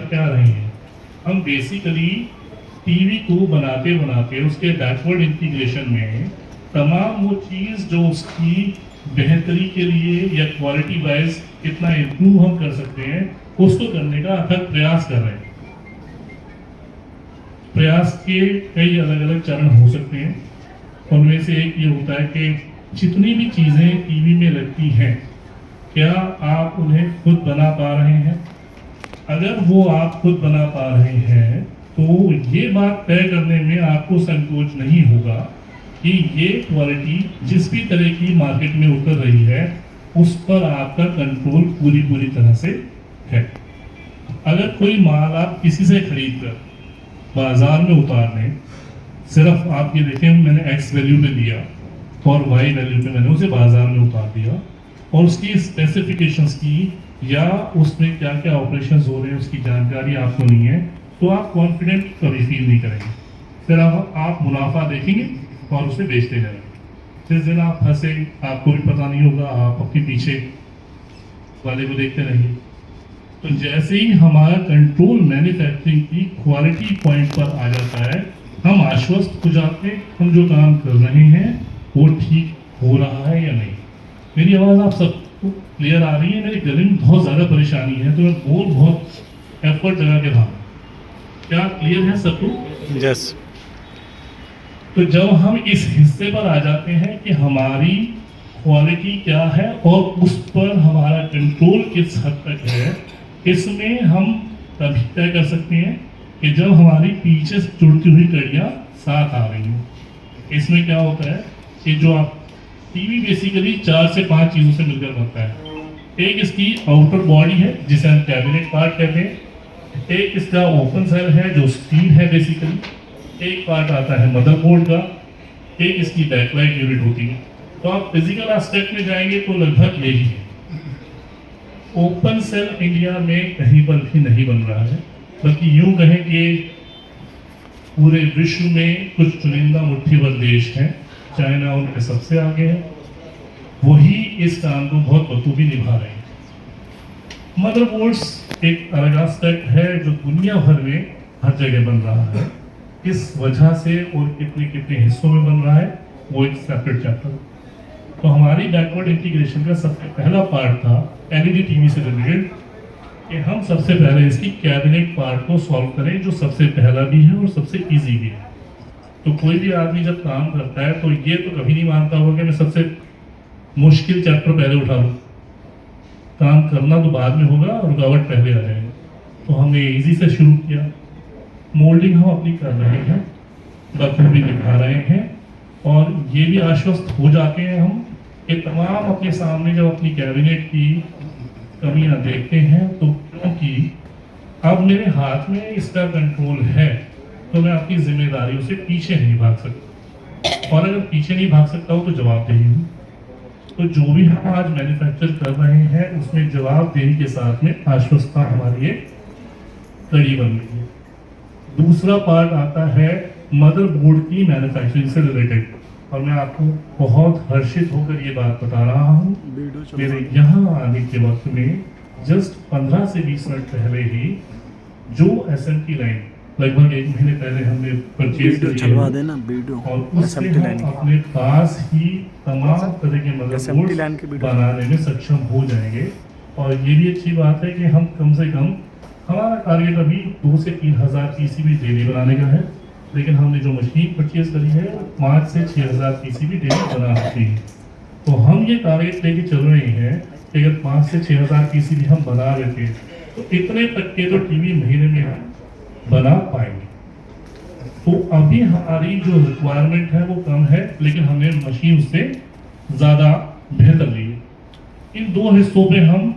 क्या रहे हैं, हम बेसिकली टीवी को बनाते बनाते उसके बैकवर्ड इंटीग्रेशन में तमाम वो चीज़ जो उसकी बेहतरी के लिए या क्वालिटी वाइज कितना इम्प्रूव हम कर सकते हैं उसको करने का अथक प्रयास कर रहे हैं। प्रयास के कई अलग अलग चरण हो सकते हैं। उनमें से एक ये होता है कि जितनी भी चीज़ें टीवी में लगती हैं, क्या आप उन्हें खुद बना पा रहे हैं? अगर वो आप खुद बना पा रहे हैं तो ये बात तय करने में आपको संकोच नहीं होगा कि ये क्वालिटी जिस भी तरह की मार्केट में उतर रही है उस पर आपका कंट्रोल पूरी तरह से है। अगर कोई माल आप किसी से खरीद कर बाजार में उतार लें, सिर्फ आप ये देखें मैंने एक्स वैल्यू पे दिया और वाई वैल्यू पे मैंने उसे बाजार में उतार दिया और उसकी स्पेसिफिकेशंस की या उसमें क्या क्या ऑपरेशंस हो रहे हैं उसकी जानकारी आपको नहीं है, तो आप कॉन्फिडेंट कभी फील नहीं करेंगे। फिर आप मुनाफा देखेंगे और उसे बेचते जाएंगे। जिस दिन आप फंसे आपको भी पता नहीं होगा, आप अपने पीछे वाले को देखते रहेंगे। तो जैसे ही हमारा कंट्रोल मैन्युफैक्चरिंग की क्वालिटी पॉइंट पर आ जाता है, हम आश्वस्त हो जाते हैं हम जो काम कर रहे हैं वो ठीक हो रहा है या नहीं। मेरी आवाज़ आप सबको क्लियर आ रही है? मेरे गले में बहुत ज़्यादा परेशानी है तो मैं बहुत एफर्ट लगा के रहा। क्या क्लियर है सबको? यस। तो जब हम इस हिस्से पर आ जाते हैं कि हमारी क्वालिटी क्या है और उस पर हमारा कंट्रोल किस हद तक है, इसमें हम तभी तय कर सकते हैं कि जब हमारी पीछे से जुड़ती हुई कड़ियाँ साथ आ रही हैं। इसमें क्या होता है कि जो आप टीवी बेसिकली 4 से 5 चीज़ों से मिलकर बनता है। एक इसकी आउटर बॉडी है जिसे हम कैबिनेट पार्ट कहते हैं, एक इसका ओपन सेल है जो स्क्रीन है बेसिकली, एक पार्ट आता है मदरबोर्ड का, एक इसकी बैकलाइट यूनिट होती है। तो आप फिजिकल एस्पेक्ट में जाएंगे तो लगभग यही है। ओपन सेल इंडिया में कहीं पर भी नहीं बन रहा है, बल्कि यूं कहें कि पूरे विश्व में कुछ चुनिंदा मुट्ठीभर देश हैं, चाइना उनके सबसे आगे है, वही इस काम को बहुत बखूबी निभा रहे हैं। मदरबोर्ड्स एक अलग एस्पेक्ट है जो दुनिया भर में हर जगह बन रहा है। किस वजह से और कितने कितने हिस्सों में बन रहा है वो एक सेपरेट चैप्टर। तो हमारी बैकवर्ड इंटीग्रेशन का सबसे पहला पार्ट था एलईडी टीवी से रिलेटेड कि हम सबसे पहले इसकी कैबिनेट पार्ट को सॉल्व करें, जो सबसे पहला भी है और सबसे इजी भी है। तो कोई भी आदमी जब काम करता है तो ये तो कभी नहीं मानता होगा कि मैं सबसे मुश्किल चैप्टर पहले उठा लूँ। काम करना तो बाद में होगा, रुकावट पहले आ जाएगी। तो हमने इजी से शुरू किया। मोल्डिंग हम अपनी कर रहे हैं, बखूबी निभा रहे हैं और ये भी आश्वस्त हो जाते हैं हम कि तमाम अपने सामने जब अपनी कैबिनेट की कमियां देखते हैं तो क्योंकि अब मेरे हाथ में इसका कंट्रोल है तो मैं अपनी जिम्मेदारियों से पीछे नहीं भाग सकता, और अगर पीछे नहीं भाग सकता हूँ तो जवाबदेही हूँ। तो जो भी हम आज मैन्युफैक्चर कर रहे हैं उसमें जवाबदेही के साथ में आश्वस्ता हमारी एक कड़ी बन गई है। दूसरा पार्ट आता है मदरबोर्ड की मैन्युफैक्चरिंग से रिलेटेड, और मैं आपको बहुत हर्षित होकर ये बात बता रहा हूँ, मेरे यहाँ आने के वक्त में जस्ट 15 से 20 मिनट पहले ही जो एसएमटी लाइन लगभग 1 महीने पहले हमने परचेज की और उससे हम अपने पास ही तमाम तरह के मदरबोर्ड बनाने में सक्षम हो जाएंगे। और ये भी अच्छी बात है कि हम कम से कम, हमारा टारगेट अभी 2 से 3 हज़ार पीसीबी डेली बनाने का है, लेकिन हमने जो मशीन परचेज करी है 5 से 6 हज़ार पीसीबी डेली बना सकती है। तो हम ये टारगेट लेके चल रहे हैं कि अगर 5 से 6 हज़ार पीसीबी हम बना लेते हैं तो इतने तक के तो टीवी महीने में हम बना पाएंगे। तो अभी हमारी जो रिक्वायरमेंट है वो कम है, लेकिन हमने मशीन उससे ज़्यादा बेहतर ली है। इन 2 हिस्सों पे हम